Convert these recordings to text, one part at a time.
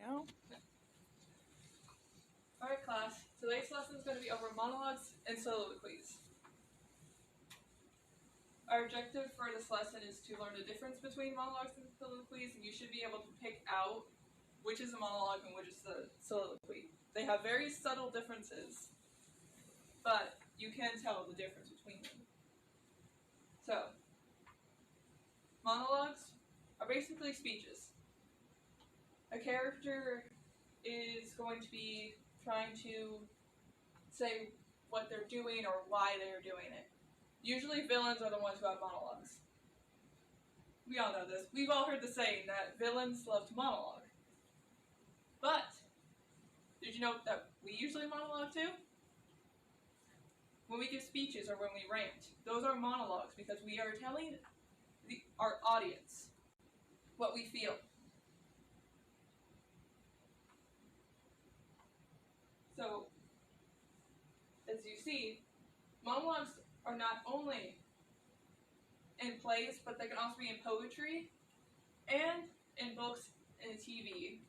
now? No. Alright class, today's lesson is going to be over monologues and soliloquies. Our objective for this lesson is to learn the difference between monologues and soliloquies, and you should be able to pick out which is a monologue and which is a soliloquy. They have very subtle differences, but you can tell the difference between them. So, monologues are basically speeches. A character is going to be trying to say what they're doing or why they're doing it. Usually villains are the ones who have monologues. We all know this. We've all heard the saying that villains love to monologue. But, did you know that we usually monologue too? When we give speeches or when we rant, those are monologues because we are telling our audience what we feel. So, as you see, monologues are not only in plays, but they can also be in poetry, and in books, and TV,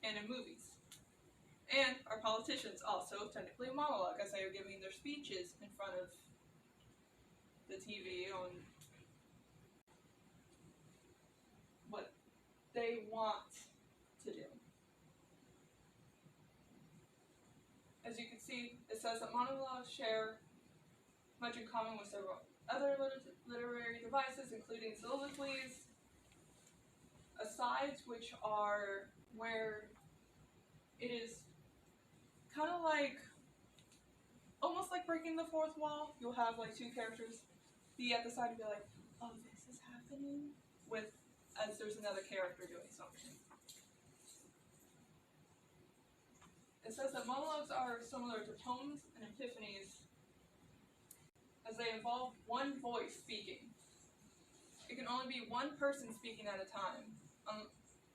and in movies. And our politicians also technically monologue as they are giving their speeches in front of the TV on what they want to do. As you can see, it says that monologues share much in common with several other literary devices, including soliloquies, asides, which are where it is kind of like, almost like breaking the fourth wall. You'll have like two characters be at the side and be like, oh, this is happening, as there's another character doing something. It says that monologues are similar to poems and epiphanies as they involve one voice speaking. It can only be one person speaking at a time.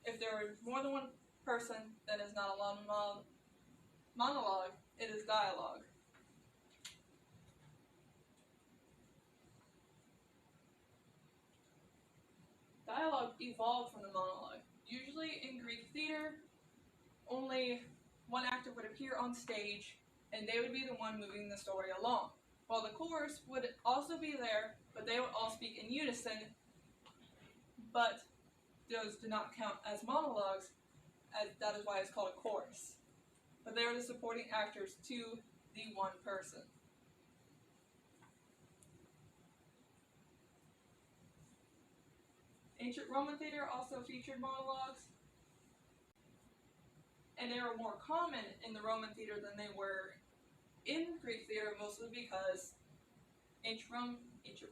If there is more than one person, then it's not a monologue, it is dialogue. Dialogue evolved from the monologue. Usually in Greek theater, only one actor would appear on stage, and they would be the one moving the story along. While the chorus would also be there, but they would all speak in unison, but those do not count as monologues, as that is why it's called a chorus. But they are the supporting actors to the one person. Ancient Roman theater also featured monologues, and they were more common in the Roman theater than they were in Greek theater, mostly because ancient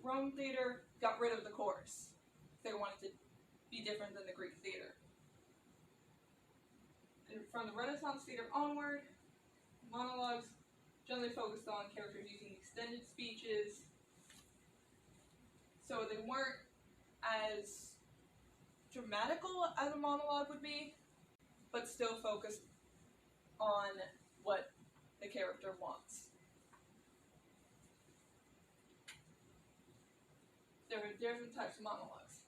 Rome theater got rid of the chorus. They wanted to be different than the Greek theater. And from the Renaissance theater onward, monologues generally focused on characters using extended speeches, so they weren't as dramatical as a monologue would be, but still focused on what the character wants. There are different types of monologues.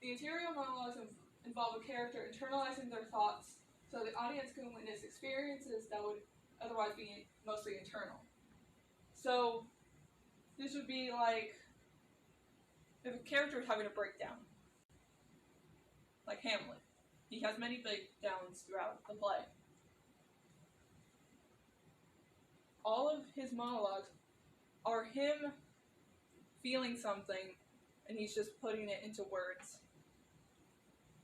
The interior monologues involve a character internalizing their thoughts so the audience can witness experiences that would otherwise be mostly internal. So this would be like if a character is having a breakdown, like Hamlet. He has many breakdowns throughout the play. All of his monologues are him feeling something, and he's just putting it into words.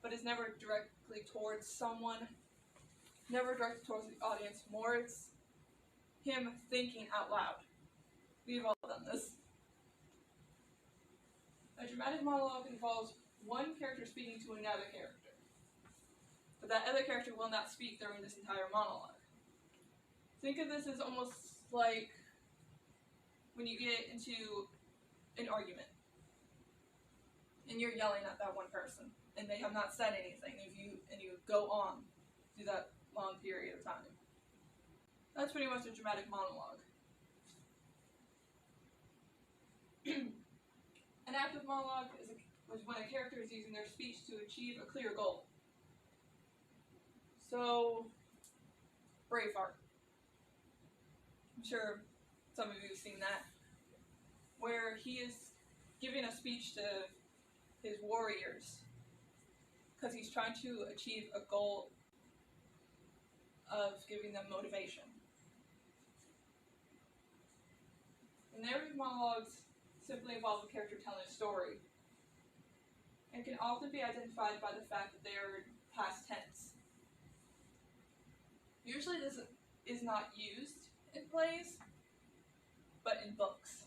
But it's never directly towards someone, never directed towards the audience. More it's him thinking out loud. We've all done this. A dramatic monologue involves one character speaking to another character, but that other character will not speak during this entire monologue. Think of this as almost like when you get into an argument and you're yelling at that one person and they have not said anything, and you go on through that long period of time. That's pretty much a dramatic monologue. An active monologue is when a character is using their speech to achieve a clear goal. So, Braveheart. I'm sure some of you have seen that, where he is giving a speech to his warriors because he's trying to achieve a goal of giving them motivation. The narrative monologues simply involve a character telling a story and can often be identified by the fact that they are past tense. Usually this is not used in plays, but in books.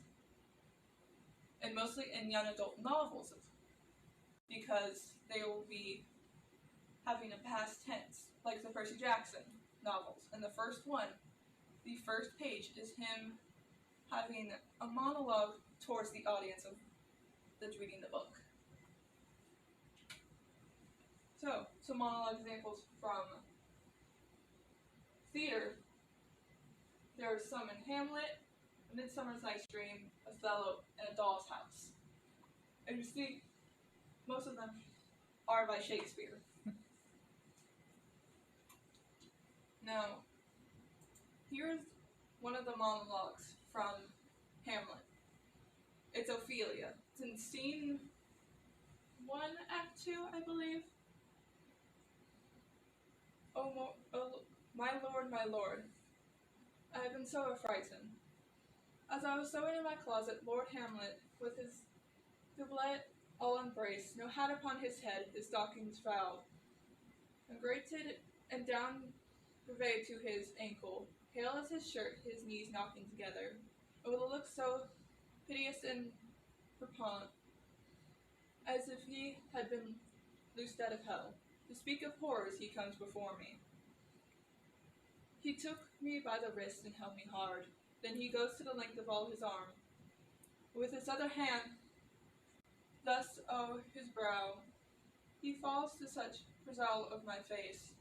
And mostly in young adult novels, because they will be having a past tense, like the Percy Jackson novels. And the first one, the first page is him having a monologue towards the audience that's reading the book. So, some monologue examples from theater. There are some in Hamlet, A Midsummer's Night's Dream, Othello, and A Doll's House. And you see, most of them are by Shakespeare. Now, here's one of the monologues from Hamlet. It's Ophelia. It's in scene 1, act 2, I believe. Oh, my lord, I have been so affrighted. As I was sewing in my closet, Lord Hamlet, with his doublet all unbraced, no hat upon his head, his stockings foul, and grated and down purveyed to his ankle, pale as his shirt, his knees knocking together, and with a look so piteous and prepotent, as if he had been loosed out of hell. To speak of horrors, he comes before me. He took me by the wrist and held me hard. Then he goes to the length of all his arm. With his other hand, thus his brow, he falls to such perusal of my face.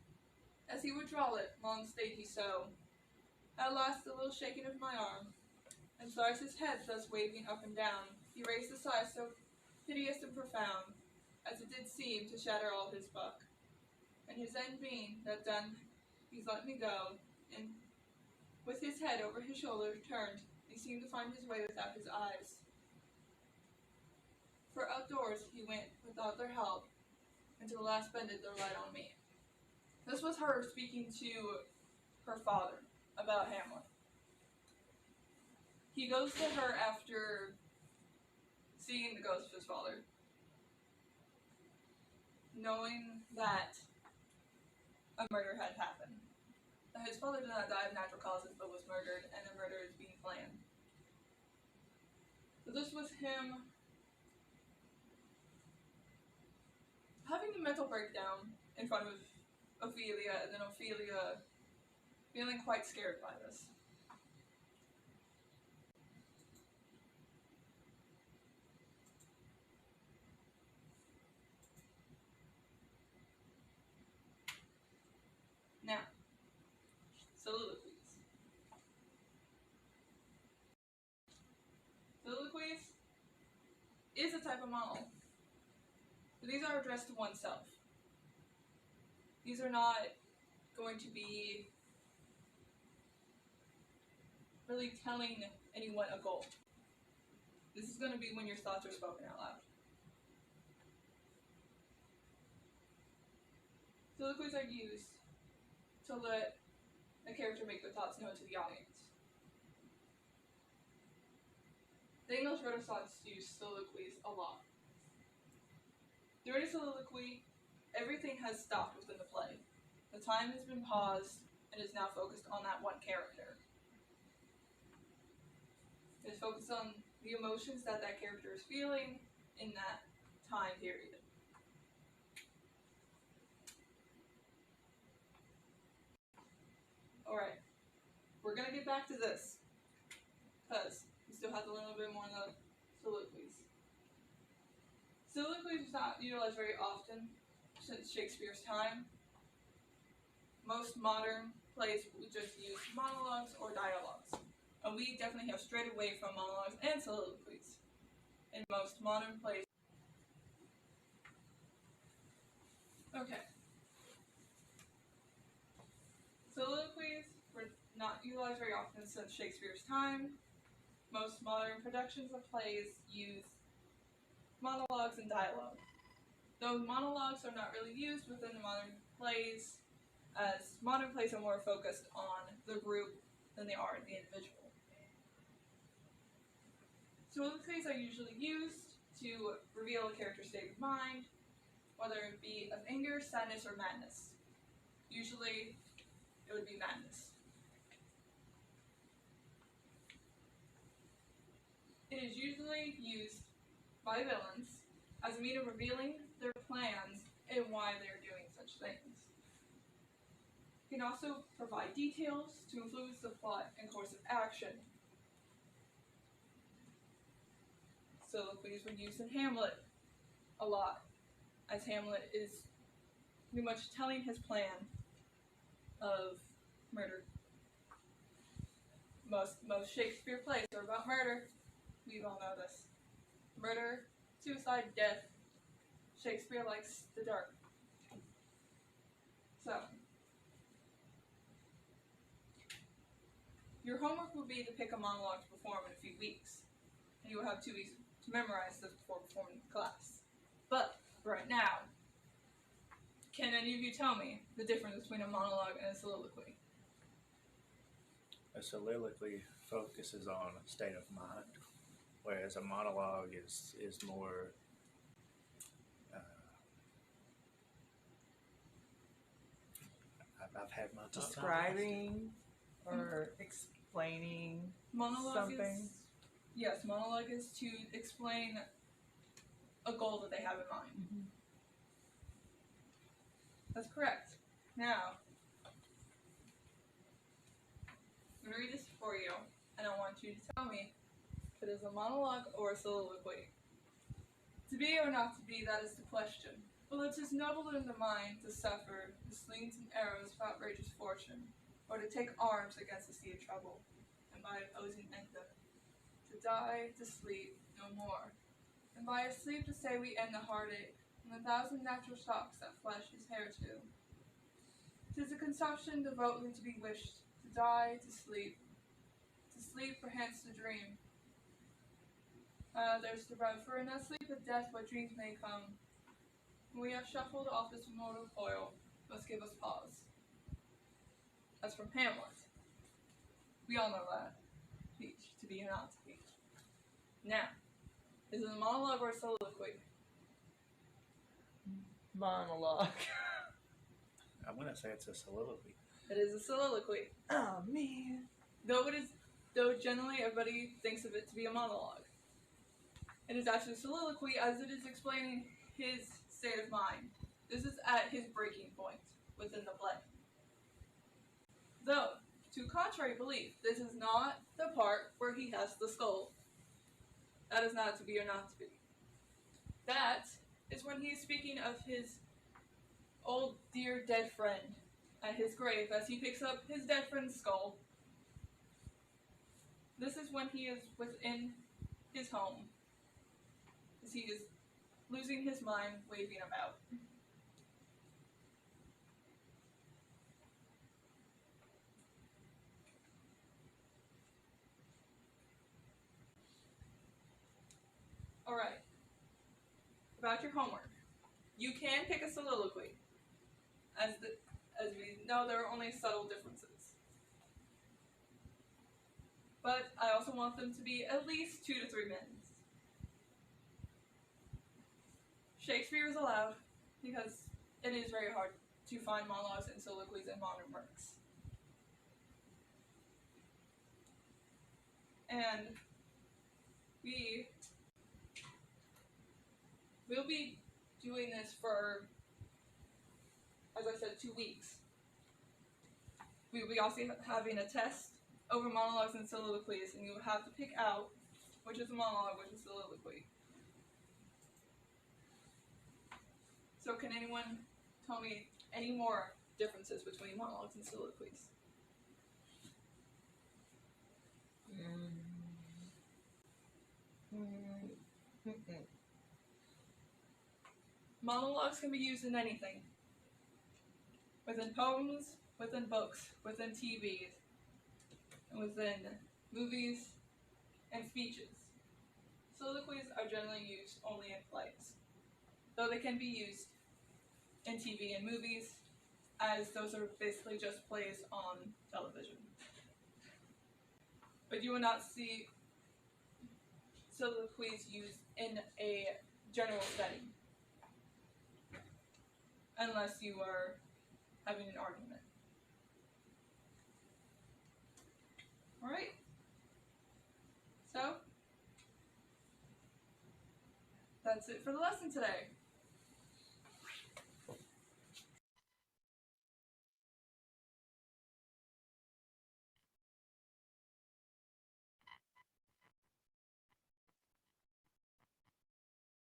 As he would draw it, long stayed he so. At last a little shaking of my arm, and thrice his head thus waving up and down, he raised a sigh so piteous and profound, as it did seem to shatter all his buck. And his end being that done, he's let me go, and with his head over his shoulder turned, he seemed to find his way without his eyes. For outdoors he went without their help, and to the last bended their light on me. This was her speaking to her father about Hamlet. He goes to her after seeing the ghost of his father, knowing that a murder had happened. His father did not die of natural causes, but was murdered, and a murder is being planned. So this was him having a mental breakdown in front of Ophelia, and then Ophelia feeling quite scared by this. Now, soliloquies. Soliloquies is a type of monologue. But these are addressed to oneself. These are not going to be really telling anyone a goal. This is going to be when your thoughts are spoken out loud. Soliloquies are used to let a character make their thoughts known to the audience. The English Renaissance used soliloquies a lot. During a soliloquy, everything has stopped within the play. The time has been paused and is now focused on that one character. It is focused on the emotions that that character is feeling in that time period. Alright, we're going to get back to this, because we still have to learn a little bit more on the soliloquies. Soliloquies is not utilized very often since Shakespeare's time. Most modern plays would just use monologues or dialogues. And we definitely have strayed away from monologues and soliloquies in most modern plays. Okay. And since Shakespeare's time, most modern productions of plays use monologues and dialogue. Though monologues are not really used within the modern plays, as modern plays are more focused on the group than they are the individual. Soliloquies are usually used to reveal a character's state of mind, whether it be of anger, sadness, or madness. Usually, it would be madness. It is usually used by villains as a means of revealing their plans and why they are doing such things. It can also provide details to influence the plot and course of action. Soliloquies were used in Hamlet a lot, as Hamlet is pretty much telling his plan of murder. Most Shakespeare plays are about murder. We all know this. Murder, suicide, death. Shakespeare likes the dark. So, your homework will be to pick a monologue to perform in a few weeks. And you will have 2 weeks to memorize this before performing in class. But, right now, can any of you tell me the difference between a monologue and a soliloquy? A soliloquy focuses on a state of mind, whereas a monologue is more I've had my describing or explaining something. Yes, monologue is to explain a goal that they have in mind. Mm-hmm. That's correct. Now, I'm going to read this for you, and I want you to tell me if it is a monologue or a soliloquy. To be or not to be, that is the question. Well, it is noble in the mind to suffer the slings and arrows of outrageous fortune, or to take arms against the sea of trouble, and by opposing end them. To die, to sleep, no more, and by a sleep to say we end the heartache, and the thousand natural shocks that flesh is heir to. 'Tis a consumption devotedly to be wished, to die, to sleep perchance to dream. There's the road, for in that sleep of death what dreams may come. When we have shuffled off this mortal coil, must give us pause. That's from Hamlet. We all know that speech, to be or not to be. Now, is it a monologue or a soliloquy? Monologue. I'm going to say it's a soliloquy. It is a soliloquy. Oh, man. Though generally everybody thinks of it to be a monologue. It is actually a soliloquy as it is explaining his state of mind. This is at his breaking point within the play. Though, to contrary belief, this is not the part where he has the skull. That is not to be or not to be. That is when he is speaking of his old dear dead friend at his grave as he picks up his dead friend's skull. This is when he is within his home, as he is losing his mind, waving about. Alright. About your homework. You can pick a soliloquy. As we know, there are only subtle differences. But I also want them to be at least 2 to 3 minutes. Shakespeare is allowed because it is very hard to find monologues and soliloquies in modern works. And we'll be doing this for, as I said, 2 weeks. We'll be also having a test over monologues and soliloquies, and you will have to pick out which is a monologue, which is a soliloquy. So can anyone tell me any more differences between monologues and soliloquies? Monologues can be used in anything. Within poems, within books, within TV. within movies and speeches. Soliloquies are generally used only in plays, though they can be used in TV and movies, as those are basically just plays on television. But you will not see soliloquies used in a general setting, unless you are having an argument. Alright, so that's it for the lesson today.